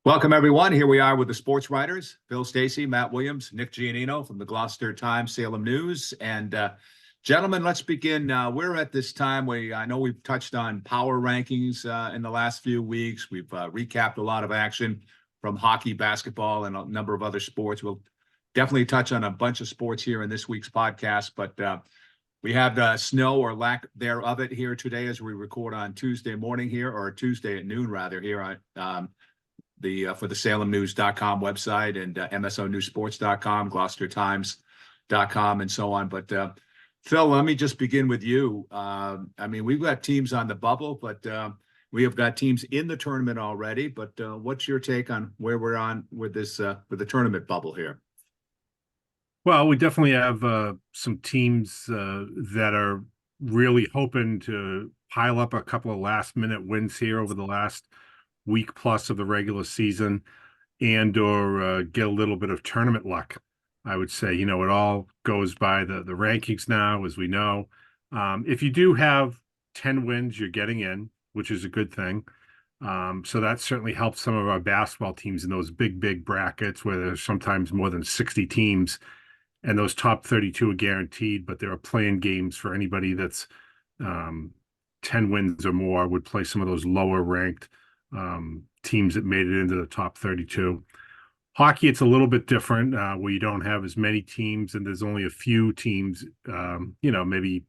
Welcome, everyone. Here we are with the sports writers, Phil Stacy, Matt Williams, Nick Giannino from the Gloucester Times, Salem News. And gentlemen, let's begin. We're at this time I know we've touched on power rankings in the last few weeks. We've recapped a lot of action from hockey, basketball, and a number of other sports. We'll definitely touch on a bunch of sports here in this week's podcast, but we have snow or lack thereof it here today as we record on Tuesday morning here, or Tuesday at noon, rather, here on for the salemnews.com website and msonewsports.com, gloucestertimes.com, and so on. But Phil, let me just begin with you. We've got teams on the bubble, but we have got teams in the tournament already. But what's your take on where we're on with this with the tournament bubble here? Well, we definitely have some teams that are really hoping to pile up a couple of last-minute wins here over the last week plus of the regular season and/or get a little bit of tournament luck. I would say, it all goes by the rankings now, as we know. If you do have 10 wins, you're getting in, which is a good thing. So that certainly helps some of our basketball teams in those big brackets where there's sometimes more than 60 teams, and those top 32 are guaranteed, but there are playing games for anybody that's 10 wins or more would play some of those lower ranked teams that made it into the top 32. Hockey, it's a little bit different where you don't have as many teams and there's only a few teams, maybe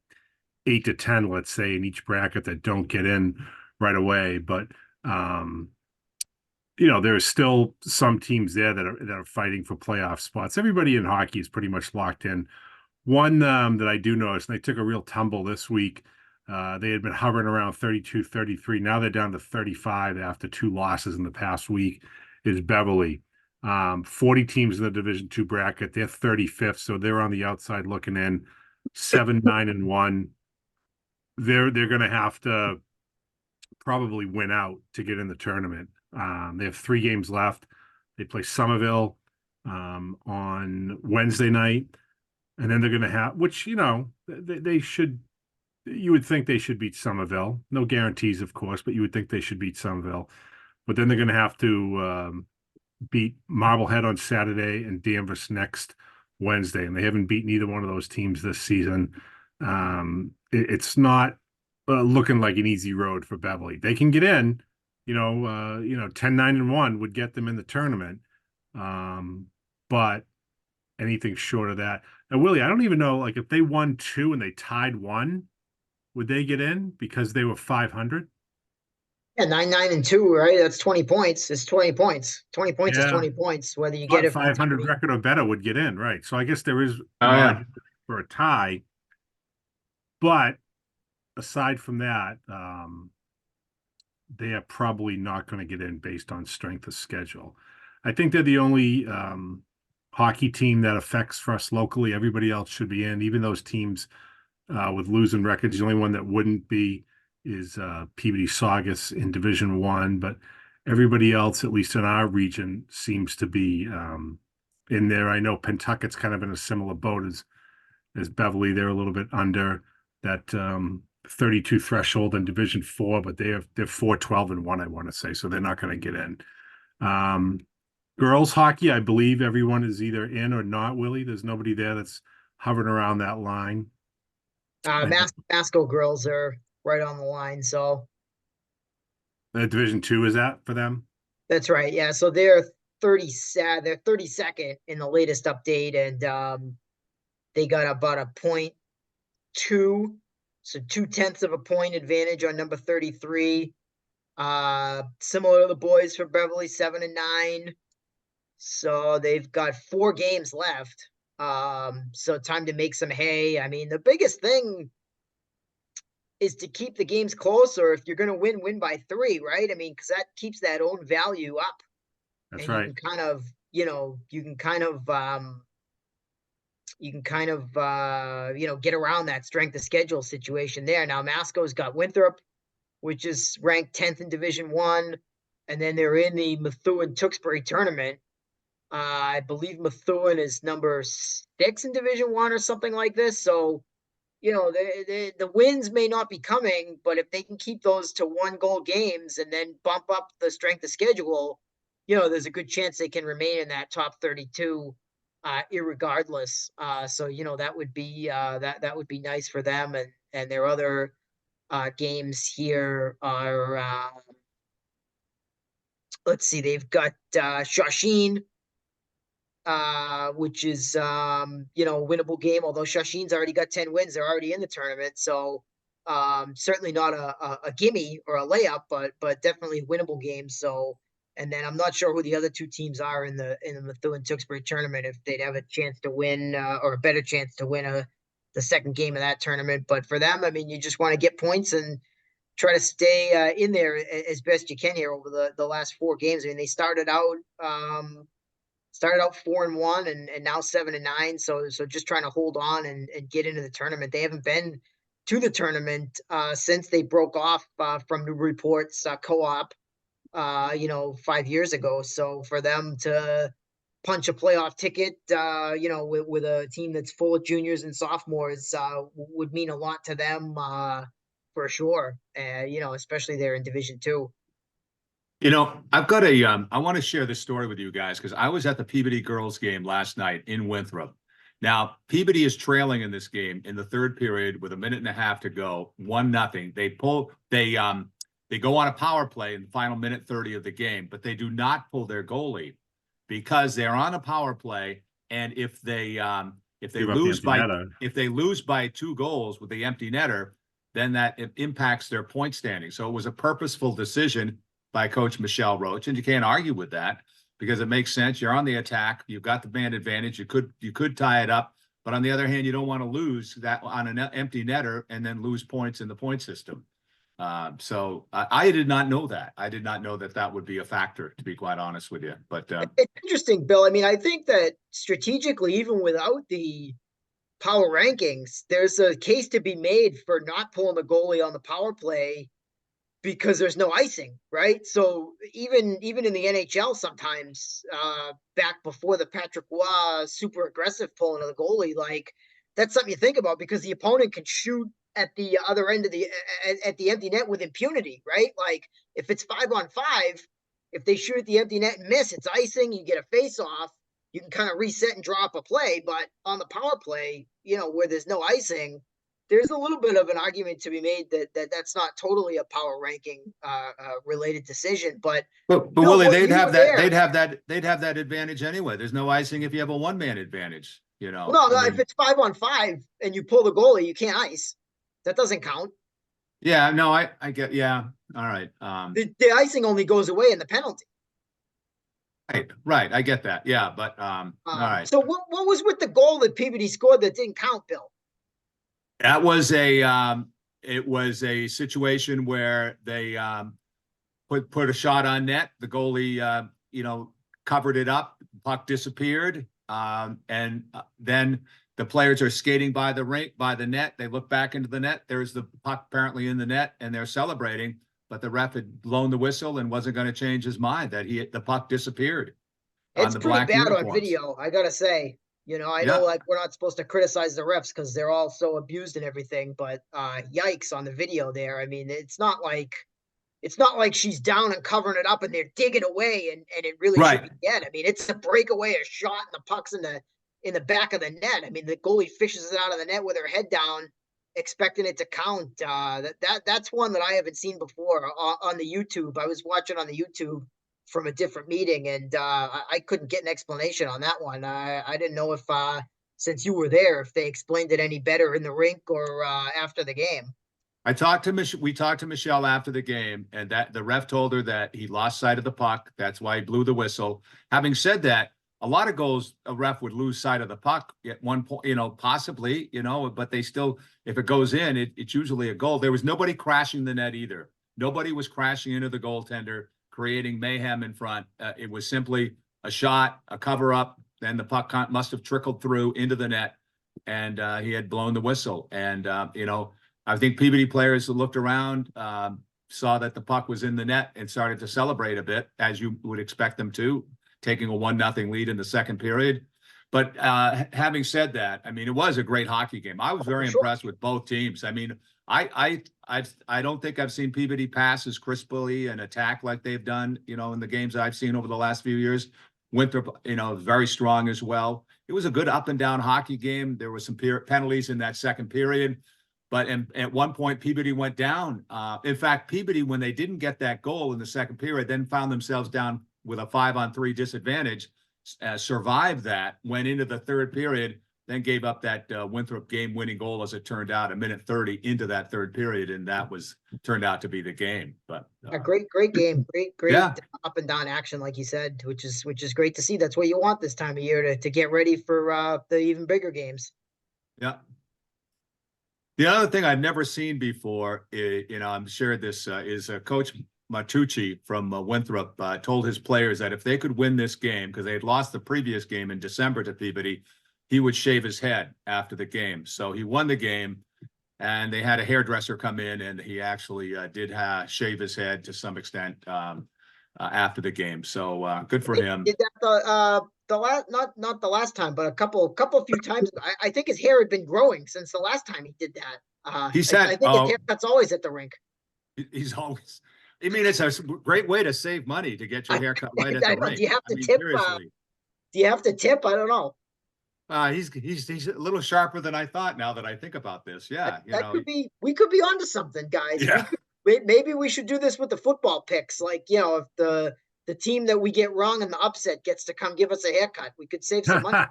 8 to 10, let's say, in each bracket that don't get in right away. But, there are still some teams there that are fighting for playoff spots. Everybody in hockey is pretty much locked in. One that I do notice, and they took a real tumble this week, they had been hovering around 32, 33. Now they're down to 35 after 2 losses in the past week, is Beverly. 40 teams in the Division II bracket. They're 35th, so they're on the outside looking in. 7-9-1. They're going to have to probably win out to get in the tournament. They have 3 games left. They play Somerville on Wednesday night, and then they're going to have, which, they should. You would think they should beat Somerville. No guarantees, of course, but you would think they should beat Somerville. But then they're going to have to beat Marblehead on Saturday and Danvers next Wednesday, and they haven't beaten either one of those teams this season. It's not looking like an easy road for Beverly. They can get in, 10-9-1 would get them in the tournament, but anything short of that. Now, Willie, I don't even know, like, if they won 2 and they tied 1. Would they get in because they were 500? Yeah, 9-9-2, right? That's 20 points. It's 20 points. 20 points is 20 points, whether you get it 500 record or better would get in, right? So I guess there is Yeah. for a tie. But aside from that, they are probably not going to get in based on strength of schedule. I think they're the only hockey team that affects for us locally. Everybody else should be in, even those teams with losing records. The only one that wouldn't be is Peabody Saugus in Division I, but everybody else, at least in our region, seems to be in there. I know Pentucket's kind of in a similar boat as Beverly. They're a little bit under that 32 threshold in Division IV, but they're 4-12-1, I want to say, so they're not going to get in. Girls hockey, I believe everyone is either in or not, Willie. There's nobody there that's hovering around that line. Masco girls are right on the line, so Division II is that for them? That's right. Yeah, so they're 32nd in the latest update, and they got about a 0.2, so 0.2 of a point advantage on number 33. Similar to the boys for Beverly, 7-9. So they've got 4 games left. So time to make some hay. I mean, the biggest thing is to keep the games closer. If you're going to win by 3, right? I mean, because that keeps that own value up. That's and right. You can kind of get around that strength of schedule situation there. Now Masco's got Winthrop, which is ranked 10th in Division I, and then they're in the Methuen-Tewksbury tournament. I believe Methuen is number 6 in Division I or something like this. So, the wins may not be coming, but if they can keep those to 1-goal games and then bump up the strength of schedule, there's a good chance they can remain in that top 32, irregardless. So, that would be, that would be nice for them. And their other, games here are, let's see, they've got, Shashin, which is, a winnable game, although Shashin's already got 10 wins. They're already in the tournament. So, certainly not a gimme or a layup, but definitely a winnable game. So, and then I'm not sure who the other two teams are in the Methuen-Tewksbury tournament, if they'd have a chance to win, or a better chance to win the second game of that tournament. But for them, I mean, you just want to get points and try to stay, in there as best you can here over the last four games. I mean, they started out 4-1 and now 7-9. So just trying to hold on and get into the tournament. They haven't been to the tournament since they broke off from New Reports co-op 5 years ago. So for them to punch a playoff ticket with a team that's full of juniors and sophomores would mean a lot to them for sure. Especially there in Division Two. I've got I want to share this story with you guys because I was at the Peabody girls game last night in Winthrop. Now, Peabody is trailing in this game in the third period with a minute and a half to go, 1-0. They go on a power play in the final minute 30 of the game, but they do not pull their goalie because they're on a power play. And if they lose by 2 goals with the empty netter, then it impacts their point standing. So it was a purposeful decision by Coach Michelle Roach, and you can't argue with that because it makes sense. You're on the attack. You've got the man advantage. You could tie it up, but on the other hand, you don't want to lose that on an empty netter and then lose points in the point system. So I did not know that. I did not know that would be a factor, to be quite honest with you. But it's interesting, Bill. I mean, I think that strategically, even without the power rankings, there's a case to be made for not pulling the goalie on the power play because there's no icing, right? So even in the NHL sometimes, back before the Patrick Roy super aggressive pulling of the goalie, like that's something you think about because the opponent can shoot at the other end of at the empty net with impunity, right? Like if it's 5-on-5, if they shoot at the empty net and miss, it's icing, you get a face off, you can kind of reset and drop a play. But on the power play, where there's no icing, there's a little bit of an argument to be made that's not totally a power ranking related decision. But Willie, they'd have that advantage anyway. There's no icing if you have a one-man advantage, Well, no, if it's 5-on-5 and you pull the goalie, you can't ice. That doesn't count. Yeah, no, I get, yeah. All right. The icing only goes away in the penalty. Right. I get that. Yeah, but all right. So what was with the goal that Peabody scored that didn't count, Bill? That was it was a situation where they put a shot on net. The goalie, covered it up. Puck disappeared, and then the players are skating by the net. They look back into the net. There's the puck apparently in the net, and they're celebrating. But the ref had blown the whistle and wasn't going to change his mind that the puck disappeared. It's pretty bad on video, I gotta say. I know like we're not supposed to criticize the refs because they're all so abused and everything, but yikes on the video there. I mean, it's not like she's down and covering it up and they're digging away and it really should be dead. I mean, it's a breakaway, a shot, and the puck's in the back of the net. I mean, the goalie fishes it out of the net with her head down, expecting it to count. That's one that I haven't seen before on the YouTube. I was watching on the YouTube from a different meeting, and I couldn't get an explanation on that one. I didn't know if, since you were there, if they explained it any better in the rink or after the game. We talked to Michelle after the game, and that the ref told her that he lost sight of the puck. That's why he blew the whistle. Having said that, a lot of goals, a ref would lose sight of the puck at one point, possibly, but they still, if it goes in, it's usually a goal. There was nobody crashing the net either. Nobody was crashing into the goaltender, creating mayhem in front. It was simply a shot, a cover up, then the puck must have trickled through into the net, and he had blown the whistle. And, I think Peabody players looked around, saw that the puck was in the net and started to celebrate a bit, as you would expect them to, taking a 1-0 lead in the second period. But having said that, I mean, it was a great hockey game. I was very impressed with both teams. I mean, I I don't think I've seen Peabody pass as crisply and attack like they've done, in the games I've seen over the last few years. Winthrop, very strong as well. It was a good up and down hockey game. There were some penalties in that second period, but at one point Peabody went down. In fact, Peabody, when they didn't get that goal in the second period, then found themselves down with a 5-on-3 disadvantage, survived that, went into the third period, then gave up that Winthrop game-winning goal, as it turned out, a minute 30 into that third period, and that turned out to be the game. But a great game, great yeah. up and down action, like you said, which is great to see. That's what you want this time of year to get ready for the even bigger games. Yeah. The other thing I've never seen before, I'm sure this is Coach Matucci from Winthrop told his players that if they could win this game, because they had lost the previous game in December to Peabody, he would shave his head after the game. So he won the game, and they had a hairdresser come in, and he actually did shave his head to some extent after the game. So good for him. Did that the last not the last time, but a few times. I think his hair had been growing since the last time he did that. He said, I think his haircut's always at the rink. He's always. I mean, it's a great way to save money to get your hair cut right at the rink. Do you have to tip? Do you have to tip? I don't know. He's a little sharper than I thought. Now that I think about this, yeah, we could be onto something, guys. Yeah. Maybe we should do this with the football picks. Like, if the team that we get wrong in the upset gets to come give us a haircut, we could save some money.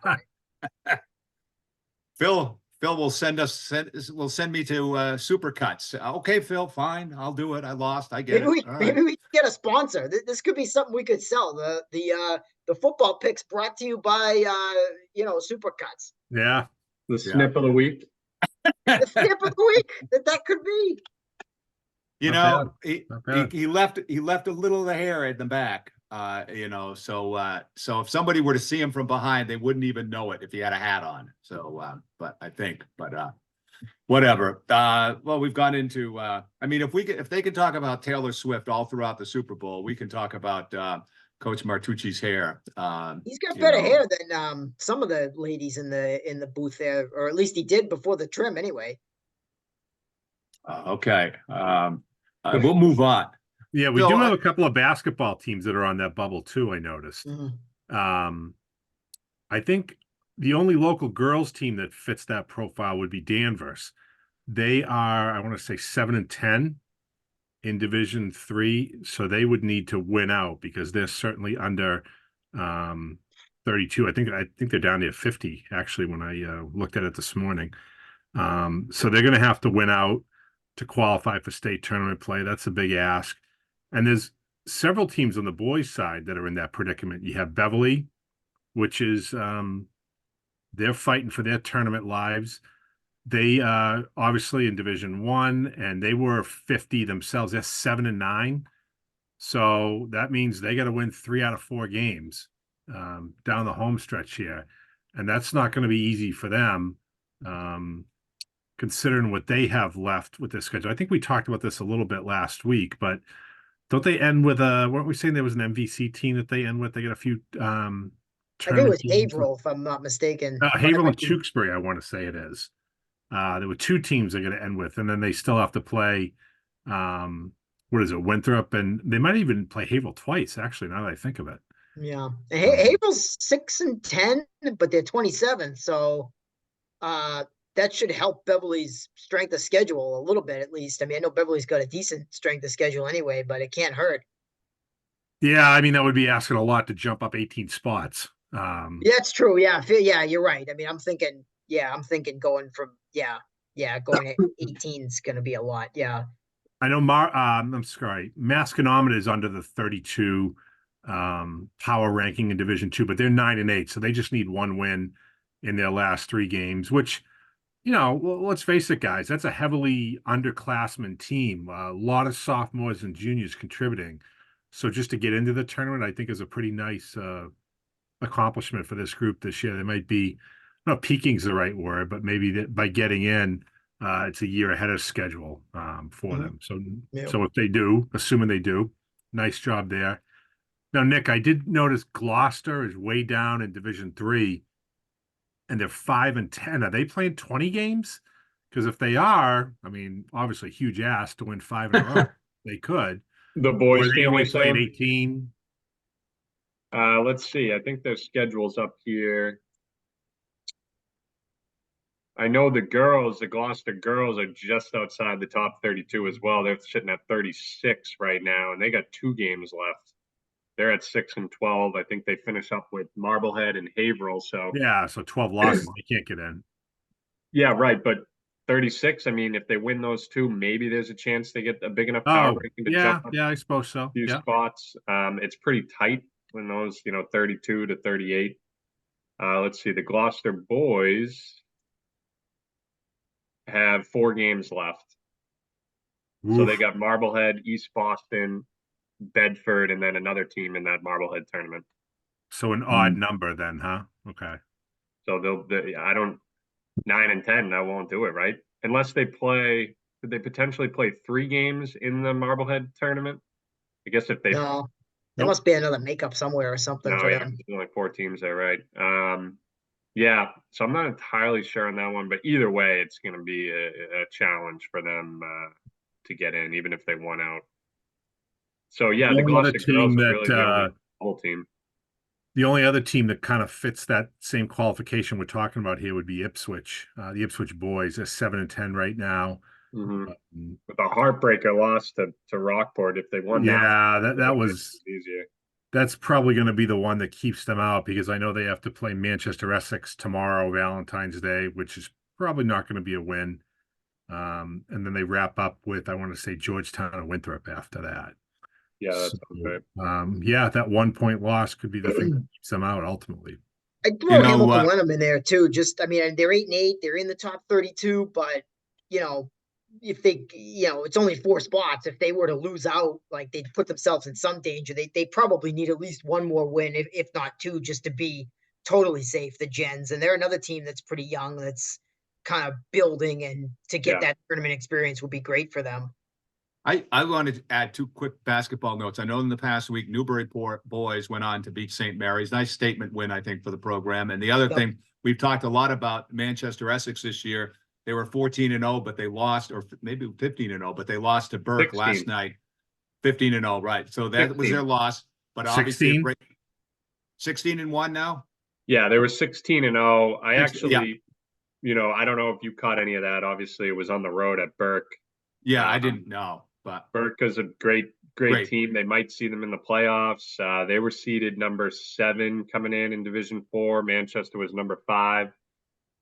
Phil will send me to Supercuts. Okay, Phil, fine, I'll do it. I lost. I get it. Maybe we get a sponsor. This could be something we could sell. The football picks brought to you by Supercuts. Yeah. The snip of the week. The snip of the week. That could be. He left a little of the hair in the back. So if somebody were to see him from behind, they wouldn't even know it if he had a hat on. So whatever. Well, we've gone into if they can talk about Taylor Swift all throughout the Super Bowl, we can talk about Coach Martucci's hair. He's got better hair than some of the ladies in the booth there, or at least he did before the trim anyway. Okay. We'll move on. Yeah, we do have a couple of basketball teams that are on that bubble too, I noticed. Mm-hmm. I think the only local girls team that fits that profile would be Danvers. They are, I want to say, 7-10 in Division 3, so they would need to win out because they're certainly under 32. I think they're down to 50 actually when I looked at it this morning. So they're going to have to win out to qualify for state tournament play. That's a big ask. And there's several teams on the boys' side that are in that predicament. You have Beverly, which is they're fighting for their tournament lives. They obviously in Division 1, and they were 50 themselves. They're 7-9. So that means they got to win 3 out of 4 games down the home stretch here. And that's not going to be easy for them, considering what they have left with their schedule. I think we talked about this a little bit last week, but don't they end with weren't we saying there was an MVC team that they end with? They got a few I think it was Haverhill, if I'm not mistaken. Haverhill and Tewksbury, I want to say it is. There were 2 teams they're going to end with, and then they still have to play what is it, Winthrop, and they might even play Haverhill twice, actually, now that I think of it. Yeah. Haverhill's 6-10, but they're 27, so that should help Beverly's strength of schedule a little bit, at least. I mean, I know Beverly's got a decent strength of schedule anyway, but it can't hurt. Yeah, I mean, that would be asking a lot to jump up 18 spots. Yeah, that's true. Yeah, you're right. I mean, I'm thinking going from, going at 18 is going to be a lot. Yeah. I know I'm sorry, Masconomet is under the 32 power ranking in Division 2, but they're 9-8, so they just need 1 win in their last 3 games, which, let's face it, guys, that's a heavily underclassmen team. A lot of sophomores and juniors contributing. So just to get into the tournament, I think is a pretty nice accomplishment for this group this year. They might be, no, peaking's the right word, but maybe by getting in, it's a year ahead of schedule for them. So, So if they do, assuming they do, nice job there. Now, Nick, I did notice Gloucester is way down in Division 3, and they're 5-10. Are they playing 20 games? Because if they are, I mean, obviously huge ass to win 5 in a row. They could. The Or boys they team, only you're played saying? 18. Let's see. I think their schedule's up here. I know the girls, the Gloucester girls, are just outside the top 32 as well. They're sitting at 36 right now, and they got 2 games left. They're at 6 and 12. I think they finish up with Marblehead and Haverhill. So Yeah, so 12 losses, they can't get in. yeah, right. But 36, I mean, if they win those two, maybe there's a chance they get a big enough power Oh, ranking to yeah, jump up yeah, I suppose so. a few Yeah. spots. It's pretty tight when those, 32 to 38. Let's see. The Gloucester boys have 4 games left. So they Oof. got Marblehead, East Boston, Bedford, and then another team in that Marblehead tournament. So an odd number then, huh? Okay. So I don't, 9 and 10, I won't do it, right? Unless they play, could they potentially play 3 games in the Marblehead tournament? I guess if they, No, there Nope. must be another makeup somewhere or something no, for yeah, them. there's only 4 teams there, right? Yeah, so I'm not entirely sure on that one, but either way, it's going to be a challenge for them to get in, even if they won out. So yeah, The the only other Gloucester girls team are that really the only whole team. the only other team that kind of fits that same qualification we're talking about here would be Ipswich. The Ipswich boys are 7 and 10 right now. Mm-hmm. Um, With a heartbreaker loss to Rockport, if they won that, yeah, it that would was be easier. that's probably going to be the one that keeps them out because I know they have to play Manchester Essex tomorrow, Valentine's Day, which is probably not going to be a win. And then they wrap up with, I want to say, Georgetown and Winthrop after that. Yeah, that So, sounds right. yeah, that 1 point loss could be the thing that keeps them out ultimately. I'd You throw know, Hamilton Wenham in there too. Just, I mean, they're 8 and 8. They're in the top 32, but you know, if they, it's only 4 spots. If they were to lose out, like they'd put themselves in some danger. They probably need at least one more win, if not two, just to be totally safe. The Gens, and they're another team that's pretty young, that's kind of building, and to get Yeah. that tournament experience would be great for them. I wanted to add 2 quick basketball notes. I know in the past week, Newburyport boys went on to beat St. Mary's. Nice statement win, I think, for the program. And the other Yep. thing, we've talked a lot about Manchester Essex this year. They were 14-0, but they lost, or maybe 15-0, but they lost to Burke 16. last night. 15-0, right? So that was their 16. loss. But obviously, 16? 16-1 now. Yeah, they were 16-0. I Yeah. actually, I don't know if you caught any of that. Obviously, it was on the road at Burke. Yeah, I didn't know, but Burke is a great Great. team. They might see them in the playoffs. They were seeded number 7 coming in Division 4. Manchester was number 5,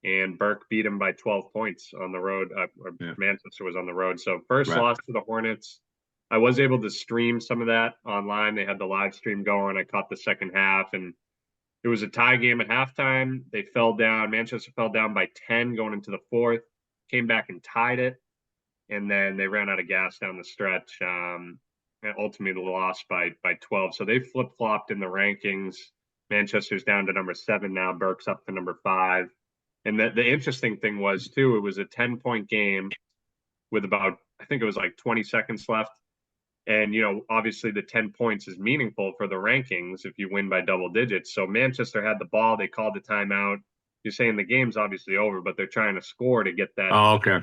and Burke beat them by 12 points on the road. Yeah. Manchester was on the road. So first Right. loss to the Hornets. I was able to stream some of that online. They had the live stream going. I caught the second half, and it was a tie game at halftime. They fell down. Manchester fell down by 10 going into the fourth, came back and tied it, and then they ran out of gas down the stretch. And ultimately lost by 12. So they flip flopped in the rankings. Manchester's down to number 7 now. Burke's up to number 5. And the interesting thing was too, it was a 10-point game with about, I think it was like 20 seconds left. And, obviously the 10 points is meaningful for the rankings if you win by double digits. So Manchester had the ball. They called the timeout. You're saying the game's obviously over, but they're trying to score to get that okay.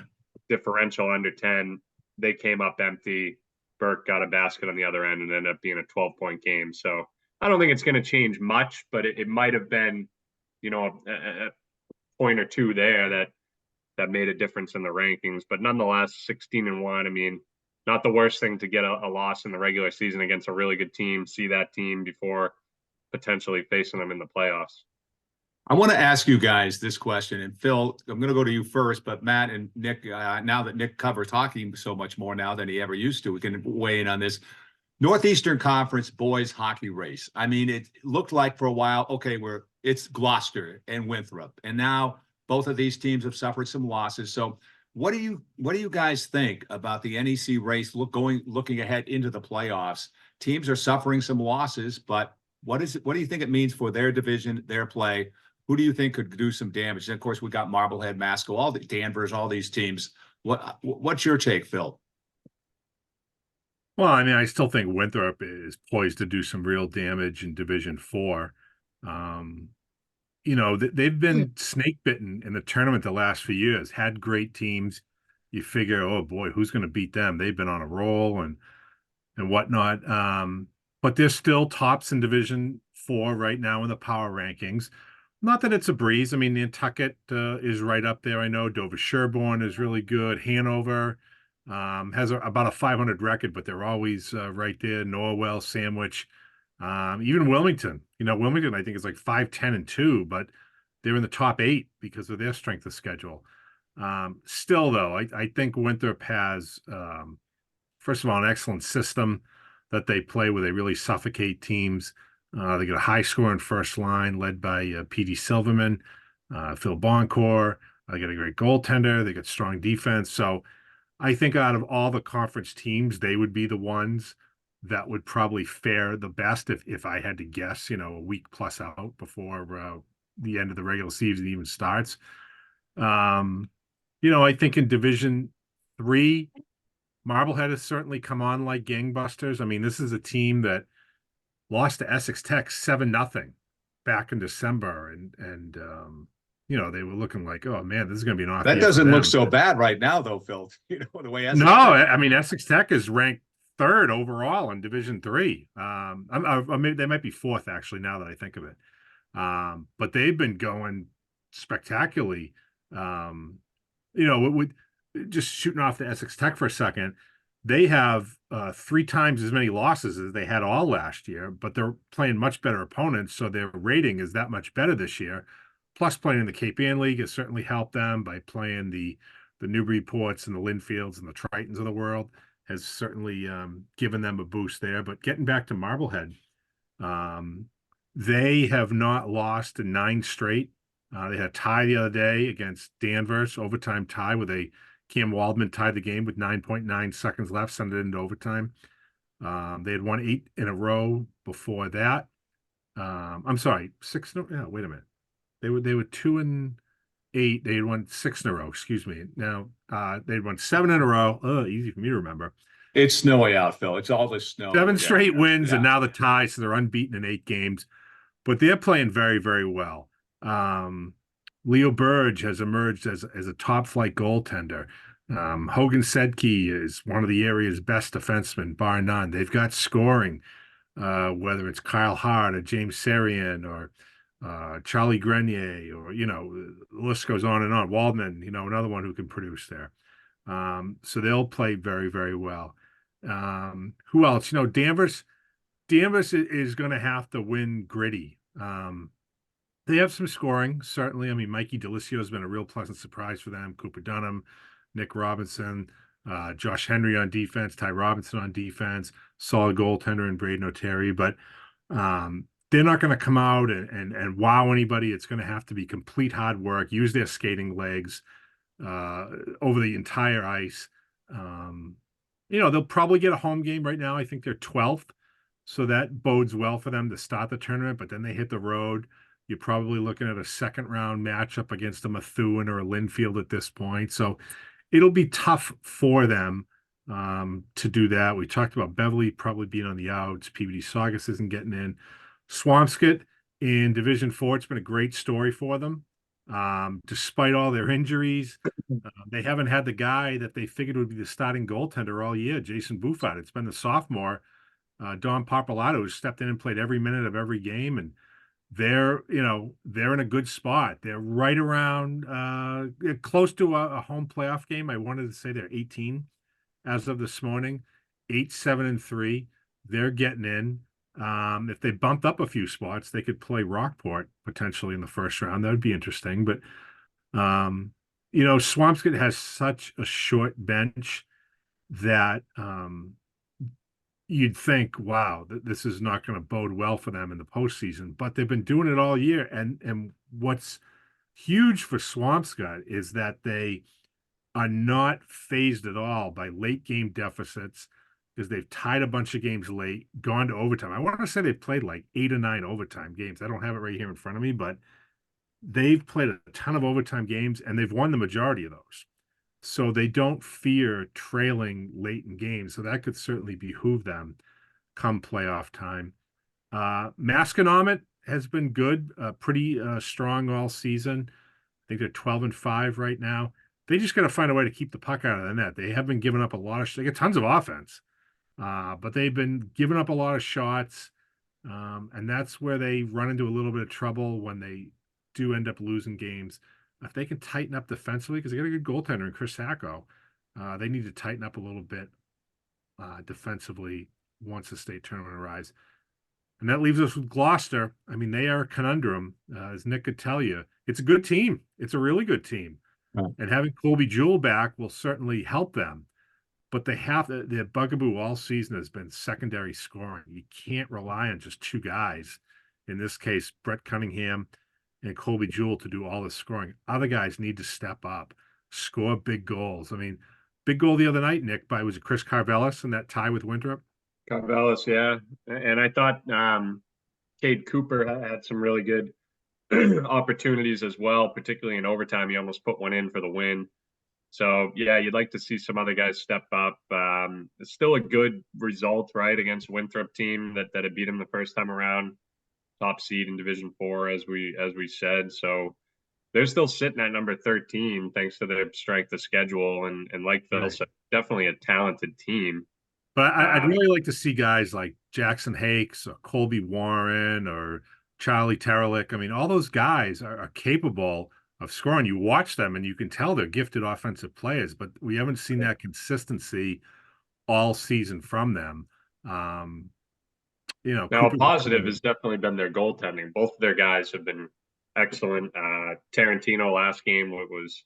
differential under 10. They came up empty. Burke got a basket on the other end and ended up being a 12-point game. So I don't think it's going to change much, but it might have been, a point or two there that made a difference in the rankings. But nonetheless, 16-1. I mean, not the worst thing to get a loss in the regular season against a really good team, see that team before potentially facing them in the playoffs. I want to ask you guys this question, and Phil, I'm going to go to you first, but Matt and Nick, now that Nick covers hockey so much more now than he ever used to, we can weigh in on this. Northeastern Conference boys hockey race. I mean, it looked like for a while, okay, it's Gloucester and Winthrop, and now both of these teams have suffered some losses. So what do you guys think about the NEC race looking ahead into the playoffs? Teams are suffering some losses, but what do you think it means for their division, their play? Who do you think could do some damage? And of course, we got Marblehead, Masco, all the Danvers, all these teams. What's your take, Phil? Well, I mean, I still think Winthrop is poised to do some real damage in Division 4. they've been snake bitten in the tournament the last few years, had great teams. You figure, oh boy, who's going to beat them? They've been on a roll and whatnot. But they're still tops in Division 4 right now in the power rankings. Not that it's a breeze. I mean, Nantucket is right up there. I know Dover Sherborne is really good. Hanover has about a 500 record, but they're always right there. Norwell, Sandwich, even Wilmington. Wilmington I think is like 5-10-2, but they're in the top 8 because of their strength of schedule. Still, though, I think Winthrop has first of all, an excellent system that they play where they really suffocate teams. They get a high scoring first line led by P.D. Silverman, Phil Boncourt. They get a great goaltender. They get strong defense. So I think out of all the conference teams, they would be the ones that would probably fare the best if I had to guess, a week plus out before the end of the regular season even starts. I think in Division 3, Marblehead has certainly come on like gangbusters. I mean, this is a team that lost to Essex Tech 7-0 back in December, and they were looking like, oh man, this is going to be an off That year for doesn't look them. so bad right now, though, Phil. The way Essex No, Tech- I mean Essex Tech is ranked 3rd overall in Division 3. They might be 4th actually now that I think of it. But they've been going spectacularly. With just shooting off the Essex Tech for a second, they have 3 times as many losses as they had all last year, but they're playing much better opponents, so their rating is that much better this year. Plus, playing in the Cape Ann League has certainly helped them by playing the Newburyports and the Linfields and the Tritons of the world has certainly given them a boost there. But getting back to Marblehead, they have not lost in 9 straight. They had a tie the other day against Danvers, overtime tie, where Cam Waldman tied the game with 9.9 seconds left, sent it into overtime. They had won 8 in a row before that. I'm sorry, 6. No, wait a minute. They were 2-8. They had won 6 in a row. Excuse me. Now they'd won 7 in a row. Oh, easy for me to remember. It's snowy out, Phil. It's all this snow. 7 straight Yeah. wins, Yeah. and now the tie, so they're unbeaten in 8 games. But they're playing very, very well. Leo Burge has emerged as a top flight goaltender. Hogan Sedke is one of the area's best defensemen, bar none. They've got scoring, whether it's Kyle Hart or James Sarian or Charlie Grenier, or the list goes on and on. Waldman, another one who can produce there. So they'll play very, very well. Who else? Danvers is going to have to win gritty. They have some scoring, certainly. I mean, Mikey Delisio has been a real pleasant surprise for them. Cooper Dunham, Nick Robinson, Josh Henry on defense, Ty Robinson on defense, solid goaltender in Braden O'Terry. But they're not going to come out and wow anybody. It's going to have to be complete hard work, use their skating legs over the entire ice. They'll probably get a home game right now. I think they're 12th. So that bodes well for them to start the tournament, but then they hit the road. You're probably looking at a 2nd round matchup against a Methuen or a Linfield at this point. So it'll be tough for them to do that. We talked about Beverly probably being on the outs. PVD Saugus isn't getting in. Swampscott in Division 4, it's been a great story for them. Despite all their injuries, they haven't had the guy that they figured would be the starting goaltender all year, Jason Buffett. It's been the sophomore, Don Papalato, who stepped in and played every minute of every game, and they're in a good spot. They're right around close to a home playoff game. I wanted to say they're 18 as of this morning, 8-7-3. They're getting in. If they bumped up a few spots, they could play Rockport potentially in the first round. That would be interesting. But Swampscott has such a short bench that you'd think, wow, this is not going to bode well for them in the postseason. But they've been doing it all year. And what's huge for Swampscott is that they are not phased at all by late game deficits, because they've tied a bunch of games late, gone to overtime. I want to say they've played like 8 or 9 overtime games. I don't have it right here in front of me, but they've played a ton of overtime games, and they've won the majority of those. So they don't fear trailing late in games. So that could certainly behoove them come playoff time. Masconomet has been good, pretty strong all season. I think they're 12-5 right now. They just got to find a way to keep the puck out of the net. They have been giving up a lot of. They get tons of offense, but they've been giving up a lot of shots, and that's where they run into a little bit of trouble when they do end up losing games. If they can tighten up defensively, because they got a good goaltender in Chris Sacco, they need to tighten up a little bit defensively once the state tournament arrives. And that leaves us with Gloucester. I mean, they are a conundrum, as Nick could tell you. It's a good team. It's a really good team. Right. And having Colby Jewell back will certainly help them. But they have their bugaboo all season has been secondary scoring. You can't rely on just two guys. In this case, Brett Cunningham and Colby Jewell to do all the scoring. Other guys need to step up, score big goals. I mean, big goal the other night, Nick, was it Chris Carvelis in that tie with Winthrop? Carvelis, yeah. And I thought Cade Cooper had some really good opportunities as well, particularly in overtime. He almost put one in for the win. So yeah, you'd like to see some other guys step up. It's still a good result, right, against Winthrop team that had beat him the first time around, top seed in Division 4, as we said. So they're still sitting at number 13 thanks to their strength of schedule, and like Phil said, definitely a talented team. But I'd really like to see guys like Jackson Hakes or Colby Warren or Charlie Terelick. I mean, all those guys are capable of scoring. You watch them and you can tell they're gifted offensive players, but we haven't seen that consistency all season from them. Now, Cooper's a positive has definitely been their goaltending. Both of their guys have been excellent. Tarantino last game was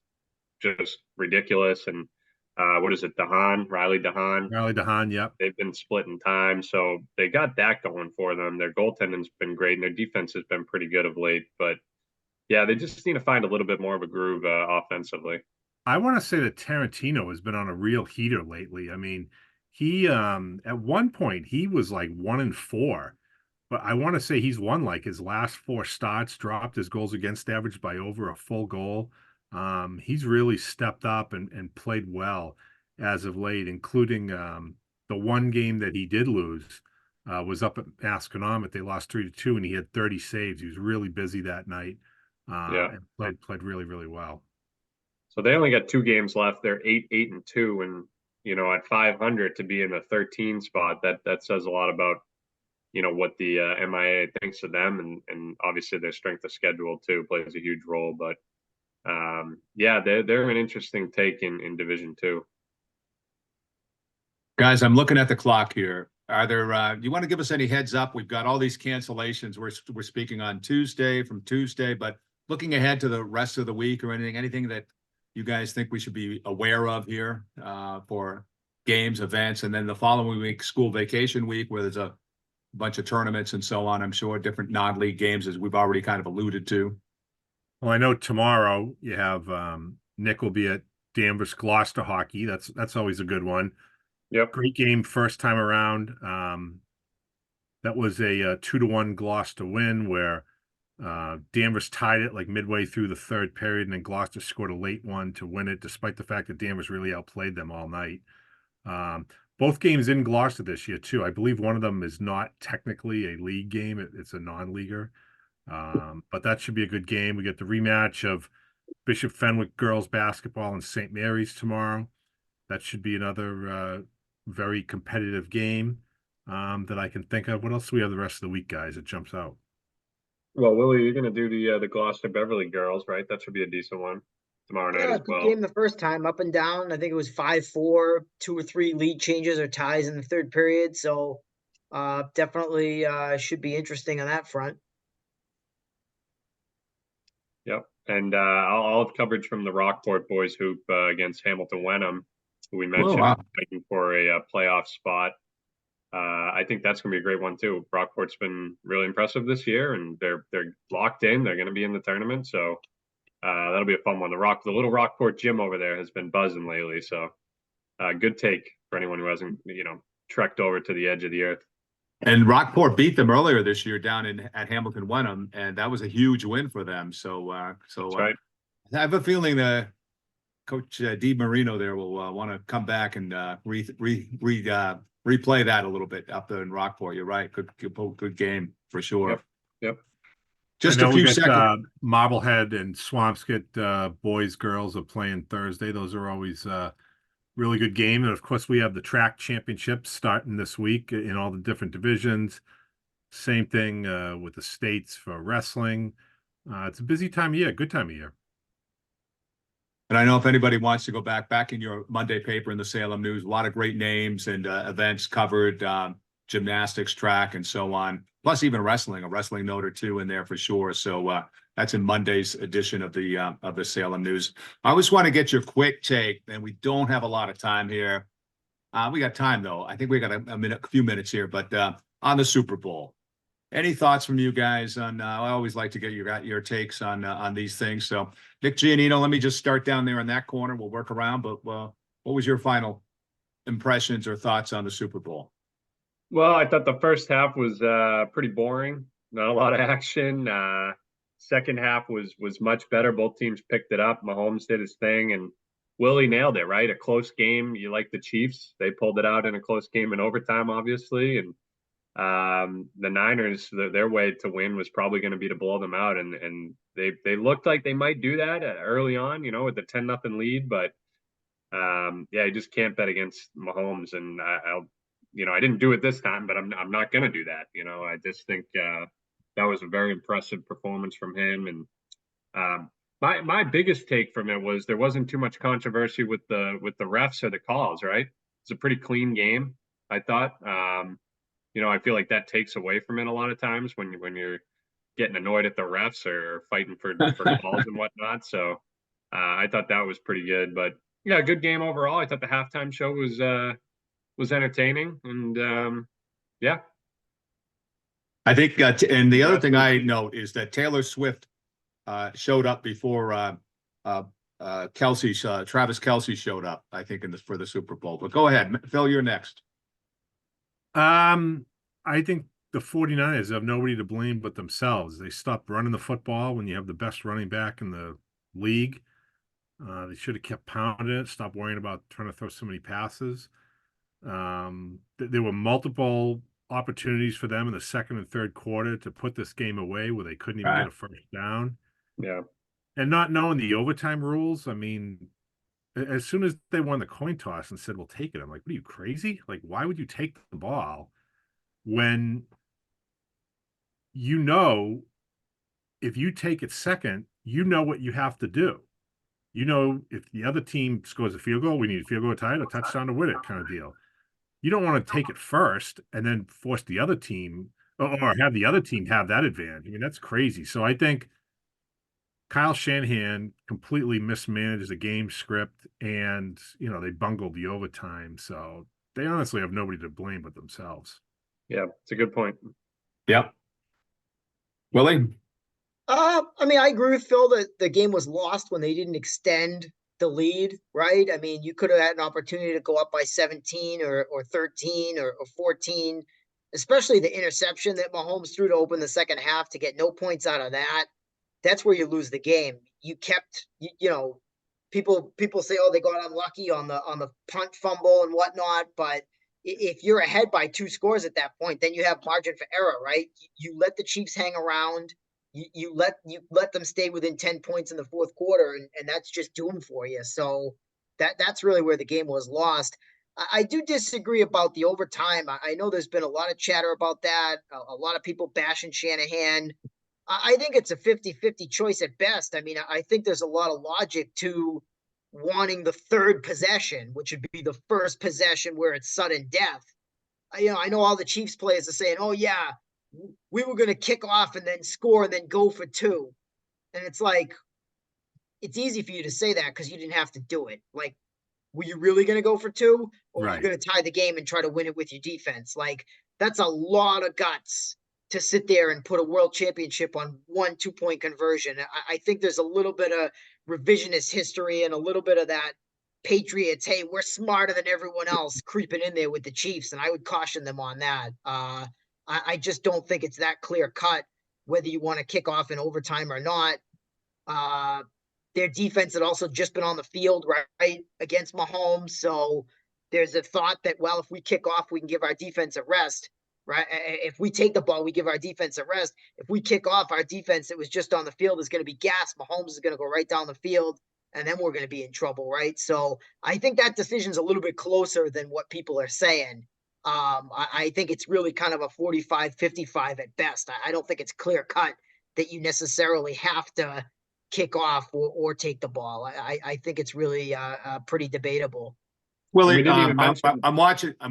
just ridiculous, and what is it, Riley DeHaan? Yep. They've been splitting time, so they got that going for them. Their goaltending's been great, and their defense has been pretty good of late. But yeah, they just need to find a little bit more of a groove offensively. I want to say that Tarantino has been on a real heater lately. I mean, he at one point he was like 1-4, but I want to say he's won like his last 4 starts, dropped his goals against average by over a full goal. He's really stepped up and played well as of late, including the one game that he did lose was up at Masconomet. They lost 3-2, and he had 30 saves. He was really busy that night, and played really, really well. So they only got 2 games left. They're 8-2, and at 500 to be in the 13 spot, that says a lot about what the MIA thinks of them, and obviously their strength of schedule too plays a huge role. But yeah, they're an interesting take in Division 2. Guys, I'm looking at the clock here. Are there, do you want to give us any heads up? We've got all these cancellations. We're speaking on Tuesday, but looking ahead to the rest of the week or anything that you guys think we should be aware of here for games, events, and then the following week, school vacation week, where there's a bunch of tournaments and so on, I'm sure, different non-league games, as we've already kind of alluded to. Well, I know tomorrow you have Nick will be at Danvers Gloucester hockey. That's always a good one. Yep. Great game first time around. That was a 2-1 Gloucester win where Danvers tied it like midway through the third period, and then Gloucester scored a late one to win it, despite the fact that Danvers really outplayed them all night. Both games in Gloucester this year too. I believe one of them is not technically a league game; it's a non-leaguer. But that should be a good game. We get the rematch of Bishop Fenwick girls basketball and St. Mary's tomorrow. That should be another very competitive game that I can think of. What else do we have the rest of the week, guys? It jumps out. Well, Willie, you're going to do the Gloucester Beverly girls, right? That should be a decent one tomorrow night as Good well. game the first time, up and down. I think it was 5-4, 2 or 3 lead changes or ties in the third period. So definitely should be interesting on that front. Yep. And I'll have coverage from the Rockport boys hoop against Hamilton Wenham, who we mentioned fighting for a playoff spot. I think that's going to be a great one too. Rockport's been really impressive this year, and they're locked in. They're going to be in the tournament, so that'll be a fun one. The little Rockport gym over there has been buzzing lately, so good take for anyone who hasn't trekked over to the edge of the earth. And Rockport beat them earlier this year down at Hamilton Wenham, and that was a huge win for them. So That's right. I have a feeling that Coach Di Marino there will want to come back and replay that a little bit up there in Rockport. You're right. Good game for sure. Yep. Just I a know we few got seconds. Marblehead and Swampscott boys, girls are playing Thursday. Those are always really good game. And of course, we have the track championships starting this week in all the different divisions. Same thing with the states for wrestling. It's a busy time of year, good time of year. And I know if anybody wants to go back in your Monday paper in the Salem News, a lot of great names and events covered, gymnastics, track, and so on. Plus, even wrestling, a wrestling note or two in there for sure. So that's in Monday's edition of the Salem News. I always want to get your quick take, and we don't have a lot of time here. We got time though. I think we got a few minutes here, but on the Super Bowl. Any thoughts from you guys on? I always like to get your takes on these things. So, Nick Giannino, let me just start down there in that corner. We'll work around. But what was your final impressions or thoughts on the Super Bowl? Well, I thought the first half was pretty boring. Not a lot of action. Second half was much better. Both teams picked it up. Mahomes did his thing, and Willie nailed it. Right, a close game. You like the Chiefs? They pulled it out in a close game in overtime, obviously, and the Niners, their way to win was probably going to be to blow them out, and they looked like they might do that early on, with the 10-0 lead, but yeah, you just can't bet against Mahomes, and I didn't do it this time, but I'm not going to do that. I just think that was a very impressive performance from him, and my biggest take from it was there wasn't too much controversy with the refs or the calls. Right, it's a pretty clean game, I thought. I feel like that takes away from it a lot of times when you're getting annoyed at the refs or fighting for calls and whatnot. So I thought that was pretty good. But yeah, good game overall. I thought the halftime show was entertaining, and yeah. I think, and the other thing I note is that Taylor Swift showed up before Travis Kelce showed up. I think for the Super Bowl. But go ahead, Phil. You're next. I think the 49ers have nobody to blame but themselves. They stopped running the football when you have the best running back in the league. They should have kept pounding it, stopped worrying about trying to throw so many passes. There were multiple opportunities for them in the second and third quarter to put this game away where they couldn't even get a first down. Yeah. And not knowing the overtime rules, I mean, as soon as they won the coin toss and said, we'll take it, I'm like, what are you, crazy? Like, why would you take the ball when if you take it second, what you have to do. If the other team scores a field goal, we need a field goal tie, a touchdown to win it kind of deal. You don't want to take it first and then force the other team or have the other team have that advantage. I mean, that's crazy. So I think Kyle Shanahan completely mismanaged the game script and, they bungled the overtime. So they honestly have nobody to blame but themselves. Yeah, it's a good point. Yep. Willie? I agree with Phil that the game was lost when they didn't extend the lead, right? I mean, you could have had an opportunity to go up by 17 or 13 or 14, especially the interception that Mahomes threw to open the second half to get no points out of that. That's where you lose the game. You kept, people say, oh, they got unlucky on the punt fumble and whatnot, but if you're ahead by 2 scores at that point, then you have margin for error, right? You let the Chiefs hang around. You let them stay within 10 points in the fourth quarter, and that's just doom for you. So that's really where the game was lost. I do disagree about the overtime. I know there's been a lot of chatter about that. A lot of people bashing Shanahan. I think it's a 50-50 choice at best. I mean, I think there's a lot of logic to wanting the third possession, which would be the first possession where it's sudden death. I know all the Chiefs players are saying, oh, yeah, we were going to kick off and then score and then go for 2. And it's like, it's easy for you to say that because you didn't have to do it. Like, were you really going to go for 2? Or were you going to tie the game and try to win it with your defense? Like, that's a lot of guts to sit there and put a world championship on 1 2-point conversion. I think there's a little bit of revisionist history and a little bit of that Patriots, hey, we're smarter than everyone else creeping in there with the Chiefs. And I would caution them on that. I just don't think it's that clear cut whether you want to kick off in overtime or not. Their defense had also just been on the field, right, against Mahomes. So there's a thought that, well, if we kick off, we can give our defense a rest. right? If we take the ball, we give our defense a rest. If we kick off, our defense that was just on the field is going to be gassed. Mahomes is going to go right down the field, and then we're going to be in trouble, right? So I think that decision's a little bit closer than what people are saying. I think it's really kind of a 45-55 at best. I don't think it's clear cut that you necessarily have to kick off or take the ball. I think it's really pretty debatable. Willie, We didn't even mention. I'm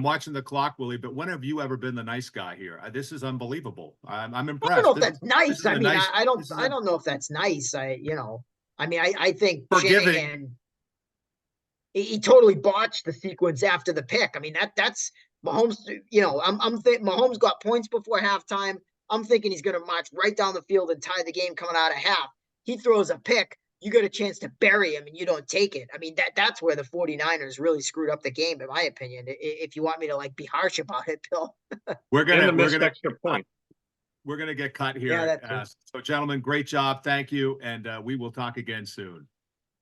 watching the clock, Willie, but when have you ever been the nice guy here? This is unbelievable. I'm I impressed. don't know if that's nice. is I a mean, nice- I don't this is I a- don't know if that's nice. I mean, I think Forgiving. Shanahan he totally botched the sequence after the pick. I mean, that's Mahomes, I'm thinking Mahomes got points before halftime. I'm thinking he's gonna march right down the field and tie the game coming out of half. He throws a pick. You got a chance to bury him and you don't take it. I mean, that's where the 49ers really screwed up the game, in my opinion. If you want me to like be harsh about it, Bill. We're And gonna the we're missed gonna extra point. we're gonna get cut here. Yeah, that too. So, gentlemen, great job. Thank you, and we will talk again soon.